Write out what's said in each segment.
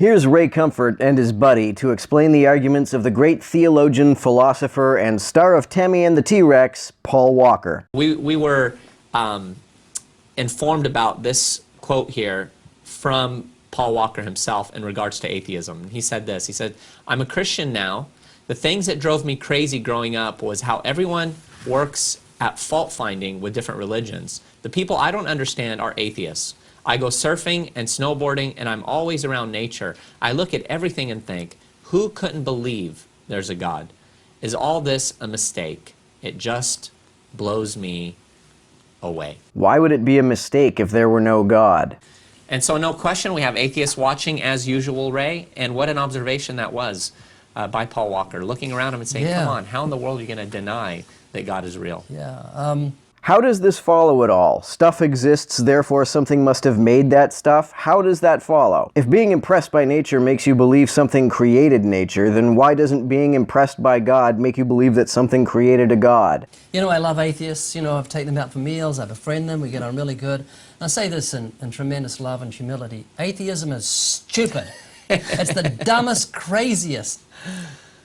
Here's Ray Comfort and his buddy to explain the arguments of the great theologian, philosopher, and star of Tammy and the T-Rex, Paul Walker. We were informed about this quote here from Paul Walker himself in regards to atheism. He said this, he said, "I'm a Christian now. The things that drove me crazy growing up was how everyone works at fault finding with different religions. The people I don't understand are atheists. I go surfing and snowboarding and I'm always around nature. I look at everything and think, who couldn't believe there's a God? Is all this a mistake? It just blows me away." Why would it be a mistake if there were no God? And so no question, we have atheists watching as usual, Ray, and what an observation that was by Paul Walker, looking around him and saying, come on, how in the world are you going to deny that God is real? How does this follow at all? Stuff exists, therefore something must have made that stuff? How does that follow? If being impressed by nature makes you believe something created nature, then why doesn't being impressed by God make you believe that something created a God? You know, I love atheists. You know, I've taken them out for meals, I befriend them, we get on really good. And I say this in tremendous love and humility. Atheism is stupid. It's the dumbest, craziest.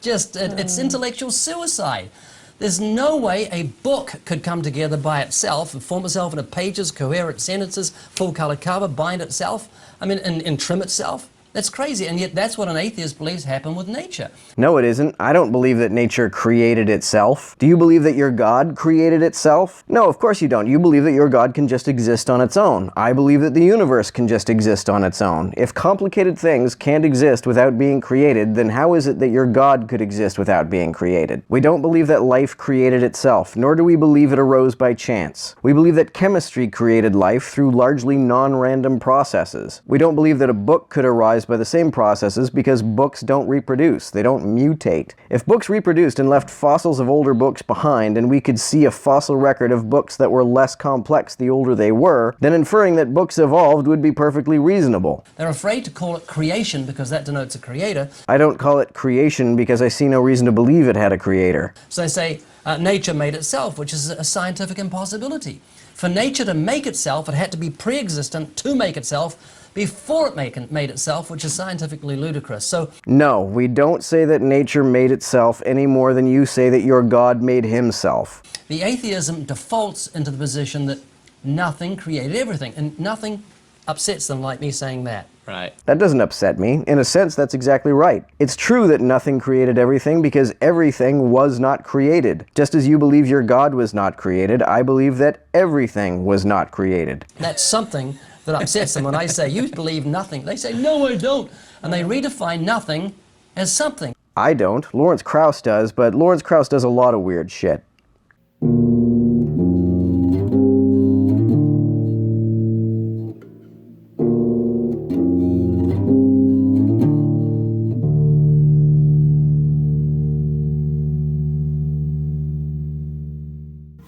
It's intellectual suicide. There's no way a book could come together by itself and form itself into pages, coherent sentences, full-color cover, bind itself, and trim itself. That's crazy, and yet that's what an atheist believes happened with nature. No, it isn't. I don't believe that nature created itself. Do you believe that your God created itself? No, of course you don't. You believe that your God can just exist on its own. I believe that the universe can just exist on its own. If complicated things can't exist without being created, then how is it that your God could exist without being created? We don't believe that life created itself, nor do we believe it arose by chance. We believe that chemistry created life through largely non-random processes. We don't believe that a book could arise by the same processes because books don't reproduce, they don't mutate. If books reproduced and left fossils of older books behind and we could see a fossil record of books that were less complex the older they were, then inferring that books evolved would be perfectly reasonable. They're afraid to call it creation because that denotes a creator. I don't call it creation because I see no reason to believe it had a creator. So they say nature made itself, which is a scientific impossibility. For nature to make itself, it had to be pre-existent to make itself before it made itself, which is scientifically ludicrous. So no, we don't say that nature made itself any more than you say that your God made himself. The atheism defaults into the position that nothing created everything, and nothing upsets them like me saying that. Right. That doesn't upset me. In a sense, that's exactly right. It's true that nothing created everything because everything was not created. Just as you believe your God was not created, I believe that everything was not created. That's something that upsets them when I say, you believe nothing. They say, no, I don't. And they redefine nothing as something. I don't. Lawrence Krauss does, but Lawrence Krauss does a lot of weird shit.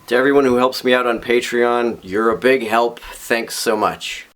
To everyone who helps me out on Patreon, you're a big help. Thanks so much.